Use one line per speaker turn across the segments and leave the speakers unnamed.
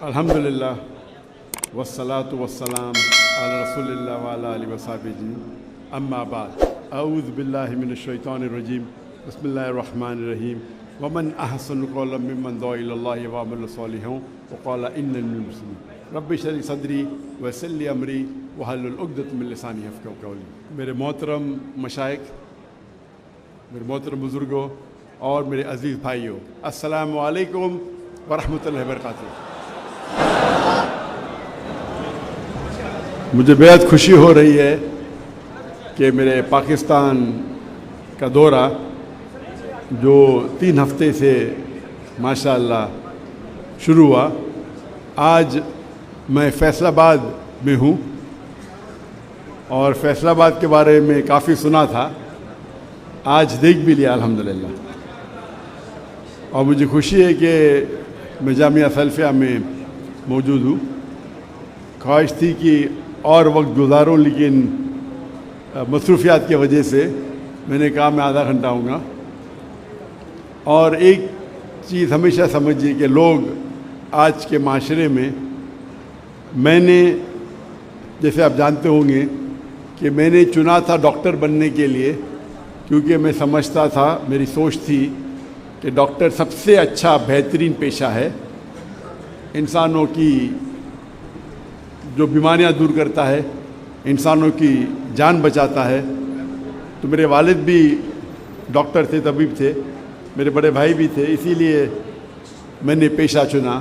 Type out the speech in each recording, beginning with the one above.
अल्हम्दुलिल्लाह वस्सलातु वस्सलाम अला रसूलिल्लाह व अला आलिहि व सहबिही अम्मा बाद अऊज़ु बिल्लाहि मिनश शैतानिर रजीम बिस्मिल्लाहिर रहमानिर रहीम वमन अहसनु क़ौलन मिम्मन दुआ इलल्लाहि व अमिला सालिहान व क़ाला इन्नी मिनल मुस्लिमीन रब्बि इश्रह ली सदरी व यस्सिर ली अमरी वहलुल उक़दतम मिन लिसानी यफ़क़हू क़ौली। मेरे मोहतरम मशाइख़, मेरे मोहतरम बुज़ुर्गों और मेरे अज़ीज़ भाइयों, अस्सलामु अलैकुम व रहमतुल्लाहि व बरकातुहू। मुझे बेहद खुशी हो रही है कि मेरे पाकिस्तान का दौरा जो 3 हफ्ते से माशाअल्लाह शुरू हुआ, आज मैं फैसलाबाद में हूँ और फैसलाबाद के बारे में काफ़ी सुना था, आज देख भी लिया अल्हम्दुलिल्लाह। और मुझे खुशी है कि मैं जामिया सल्फिया में मौजूद हूँ। ख्वाहिश थी कि और वक्त गुजारूँ, लेकिन मसरूफियात की वजह से मैंने कहा मैं आधा घंटा आऊँगा। और एक चीज़ हमेशा समझिए कि लोग आज के माशरे में, मैंने जैसे आप जानते होंगे कि मैंने चुना था डॉक्टर बनने के लिए, क्योंकि मैं समझता था, मेरी सोच थी कि डॉक्टर सबसे अच्छा बेहतरीन पेशा है, इंसानों की जो बीमारियां दूर करता है, इंसानों की जान बचाता है। तो मेरे वालिद भी डॉक्टर थे, तबीब थे, मेरे बड़े भाई भी थे, इसीलिए मैंने पेशा चुना।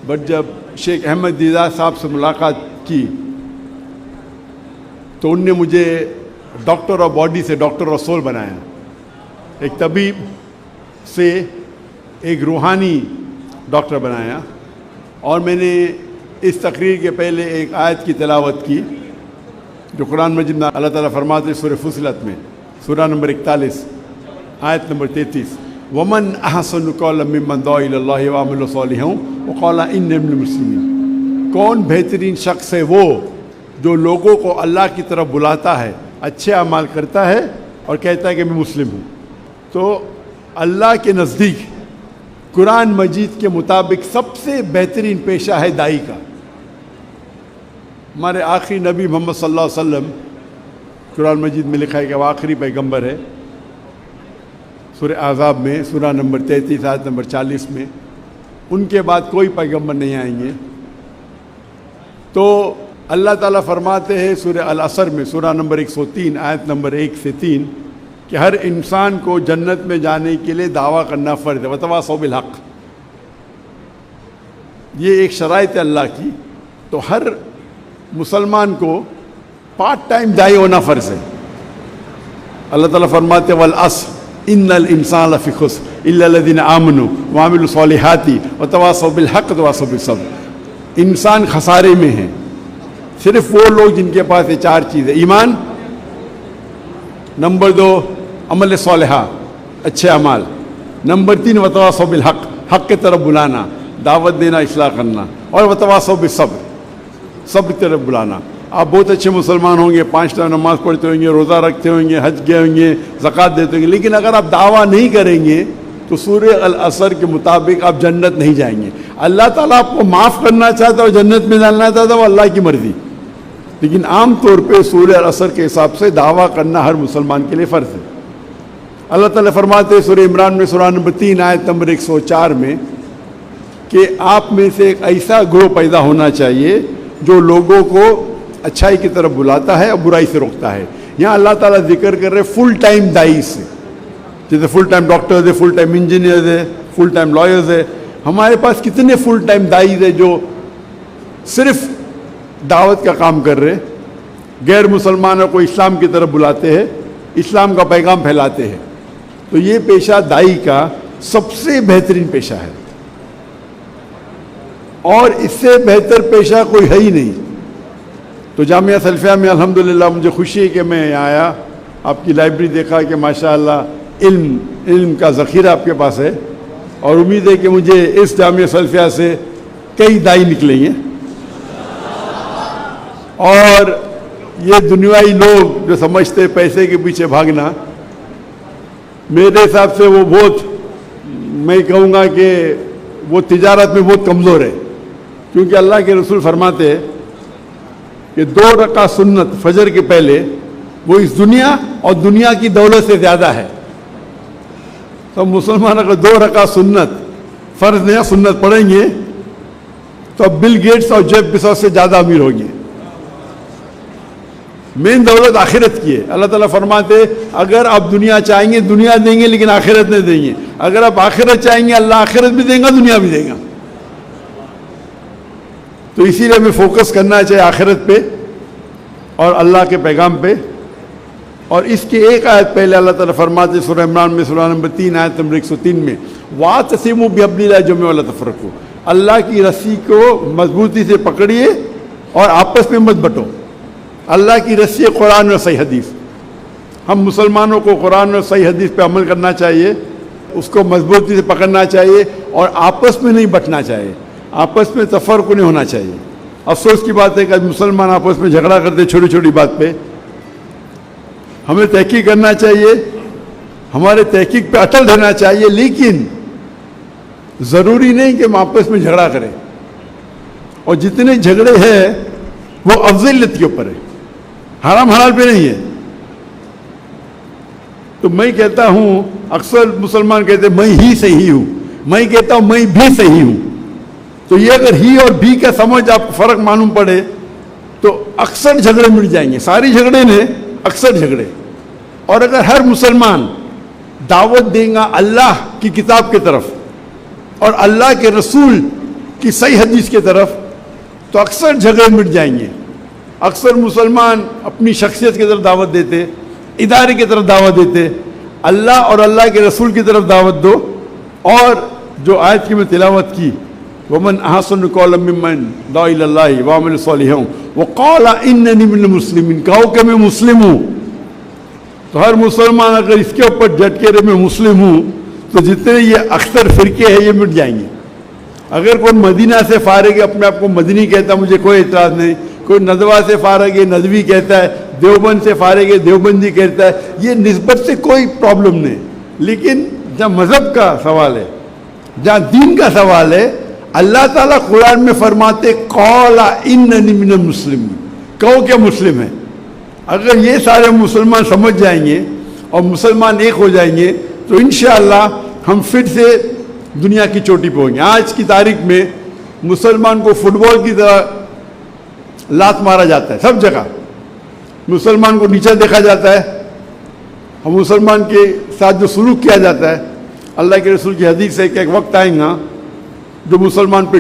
बट जब शेख अहमद दीदार साहब से मुलाकात की तो उनने मुझे डॉक्टर ऑफ बॉडी से डॉक्टर ऑफ सोल बनाया। एक तबीब से एक रूहानी डॉक्टर बनाया। और मैंने इस तकरीर के पहले एक आयत की तिलावत की जो कुरान मजीद में अल्लाह ताला फरमाते हैं सूरह फुसिलत में, सूरह नंबर 41 आयत नंबर 33, वमन अहसनु क़ौलन मिम्मन दुआ इलल्लाहि व अमिला सालिहान व क़ाला इन्नी मिनल मुस्लिमीन। कौन बेहतरीन शख्स है वो जो लोगों को अल्लाह की तरफ बुलाता है, अच्छे अमाल करता है और कहता है कि मैं मुस्लिम हूँ। तो अल्लाह के नज़दीक कुरान मजीद के मुताबिक सबसे बेहतरीन पेशा है दाई का। हमारे आखिरी नबी मोहम्मद सल्लल्लाहु अलैहि वसल्लम, कुरान मजीद में लिखा है कि वो आखिरी पैगंबर है। सूरह आज़ाब में सूरह नंबर 33 आयत नंबर 40 में, उनके बाद कोई पैगंबर नहीं आएंगे। तो अल्लाह ताला फरमाते हैं सूरह अल असर में सूरह नंबर 103 आयत नंबर 1 से 3 कि हर इंसान को जन्नत में जाने के लिए दावा करना फ़र्ज़ है, वतवासौ बिल हक़। ये एक शराइत है अल्लाह की। तो हर मुसलमान को पार्ट टाइम दाई होना फ़र्ज़ है। अल्लाह ताला फरमाते वल अस्र इन्नल इंसान लफ़ी खुस्र इल्ला लज़ीना आमनू व अमिलू सालिहाति व तवासौ बिल हक़ व तवासौ बिस सब्र। इंसान खसारे में है, सिर्फ वो लोग जिनके पास ये 4 चीज़ें, ईमान, नंबर 2 अमल सालिहा, अच्छे अमाल, नंबर 3 वतवासौ बिल हक़, हक़ की तरफ बुलाना, दावत देना, इस्लाह करना, और वतवासौ बिस सब्र, सब्र की तरफ बुलाना। आप बहुत अच्छे मुसलमान होंगे, 5 टाइम नमाज़ पढ़ते होंगे, रोज़ा रखते होंगे, हज गए होंगे, ज़कात देते होंगे, लेकिन अगर आप दावा नहीं करेंगे तो सूरह अल असर के मुताबिक आप जन्नत नहीं जाएंगे। अल्लाह ताला आपको माफ़ करना चाहता है और जन्नत में डालना चाहता है, वो अल्लाह की मर्ज़ी। लेकिन आम तौर पे सूरह अल असर के हिसाब से दावा करना हर मुसलमान के लिए फ़र्ज़ है। अल्लाह ताला फरमाते हैं सूरह इमरान में सूरह नंबर 3 आयत नंबर 104 में कि आप में से एक ऐसा ग्रोह पैदा होना चाहिए जो लोगों को अच्छाई की तरफ बुलाता है और बुराई से रोकता है। यहाँ अल्लाह ताला जिक्र कर रहे फुल टाइम दाई से, जैसे फुल टाइम डॉक्टर्स है, फुल टाइम इंजीनियर्स है, फुल टाइम लॉयर्स है। हमारे पास कितने फुल टाइम दाई है जो सिर्फ दावत का काम कर रहे, गैर मुसलमानों को इस्लाम की तरफ बुलाते हैं, इस्लाम का पैगाम फैलाते हैं। तो ये पेशा दाई का सबसे बेहतरीन पेशा है और इससे बेहतर पेशा कोई है ही नहीं। तो जामिया सल्फिया में अल्हम्दुलिल्लाह मुझे खुशी है कि मैं यहाँ आया, आपकी लाइब्रेरी देखा कि माशाअल्लाह इल्म का ज़ख़ीरा आपके पास है, और उम्मीद है कि मुझे इस जामिया सल्फिया से कई दाई निकलेंगे। और ये दुनियावी लोग जो समझते पैसे के पीछे भागना, मेरे हिसाब से वो बहुत, मैं कहूँगा कि वो तिजारत में बहुत कमज़ोर है। کیونکہ اللہ کے رسول فرماتے ہیں کہ 2 رکعت سنت فجر کے پہلے وہ اس دنیا اور دنیا کی دولت سے زیادہ ہے. تو مسلمان اگر 2 رکعت سنت فرض نہیں سنت پڑھیں گے تو اب بل گیٹس اور جیف بیزوس سے زیادہ امیر ہوں گے. مین دولت آخرت کی ہے. اللہ تعالیٰ فرماتے اگر آپ دنیا چاہیں گے دنیا دیں گے لیکن آخرت نہیں دیں گے. اگر آپ آخرت چاہیں گے اللہ آخرت بھی دیں گا دنیا بھی دے گا. تو اسی لیے ہمیں فوکس کرنا چاہیے آخرت پہ اور اللہ کے پیغام پہ. اور اس کے ایک آیت پہلے اللہ تعالیٰ فرماتے سورہ عمران میں سورہ نمبر 3 آیت نمبر 103 میں وَاعْتَصِمُوا بِحَبْلِ اللَّهِ جَمِيعًا وَلَا تَفَرَّقُوا. اللہ کی رسی کو مضبوطی سے پکڑیے اور آپس میں مت بٹو. اللہ کی رسی قرآن اور صحیح حدیث. ہم مسلمانوں کو قرآن اور صحیح حدیث پہ عمل کرنا چاہیے, اس کو مضبوطی سے پکڑنا چاہیے اور آپس میں نہیں بٹنا چاہیے, آپس میں تفرق نہیں ہونا چاہیے. افسوس کی بات ہے کہ مسلمان آپس میں جھگڑا کرتے چھوٹی چھوٹی بات پہ. ہمیں تحقیق کرنا چاہیے, ہمارے تحقیق پہ اٹل رہنا چاہیے, لیکن ضروری نہیں کہ ہم آپس میں جھگڑا کریں. اور جتنے جھگڑے ہیں وہ افضلیت کے اوپر ہے, حرام حلال پہ نہیں ہے. تو میں کہتا ہوں, اکثر مسلمان کہتے ہیں میں ہی صحیح ہوں, میں کہتا ہوں میں بھی صحیح ہوں. تو یہ اگر ہی اور بھی کا سمجھ آپ کو فرق معلوم پڑے تو اکثر جھگڑے مٹ جائیں گے. ساری جھگڑے نے اکثر جھگڑے. اور اگر ہر مسلمان دعوت دیں گا اللہ کی کتاب کی طرف اور اللہ کے رسول کی صحیح حدیث کی طرف تو اکثر جھگڑے مٹ جائیں گے. اکثر مسلمان اپنی شخصیت کی طرف دعوت دیتے, ادارے کی طرف دعوت دیتے. اللہ اور اللہ کے رسول کی طرف دعوت دو. اور جو آیت کی میں تلاوت کی وَمَنْ أَحْسَنُ قَوْلًا مِّمَّنْ دَعَا إِلَى اللَّهِ وَعَمِلَ صَالِحًا وَقَالَ إِنَّنِي مِنَ الْمُسْلِمِينَ, کہو کہ میں مسلم ہوں. تو ہر مسلمان اگر اس کے اوپر ڈٹ کے رہے میں مسلم ہوں تو جتنے یہ اکثر فرقے ہیں یہ مٹ جائیں گے. اگر کوئی مدینہ سے فارغ ہے اپنے آپ کو مدنی کہتا ہے مجھے کوئی اعتراض نہیں, کوئی ندوہ سے فارغ ہے ندوی کہتا ہے, دیوبند سے فارغ ہے دیوبندی کہتا ہے, یہ نسبت سے کوئی پرابلم نہیں. لیکن جہاں مذہب کا سوال ہے, جہاں دین کا سوال ہے, اللہ تعالیٰ قرآن میں فرماتے قال اننی من المسلمین, کہو کہ مسلم ہے. اگر یہ سارے مسلمان سمجھ جائیں گے اور مسلمان ایک ہو جائیں گے تو انشاءاللہ ہم پھر سے دنیا کی چوٹی پہ ہوں گے. آج کی تاریخ میں مسلمان کو فٹ بال کی طرح لات مارا جاتا ہے, سب جگہ مسلمان کو نیچا دیکھا جاتا ہے. ہم مسلمان کے ساتھ جو سلوک کیا جاتا ہے, اللہ کے رسول کی حدیث ہے کہ ایک وقت آئے گا جو مسلمان پہ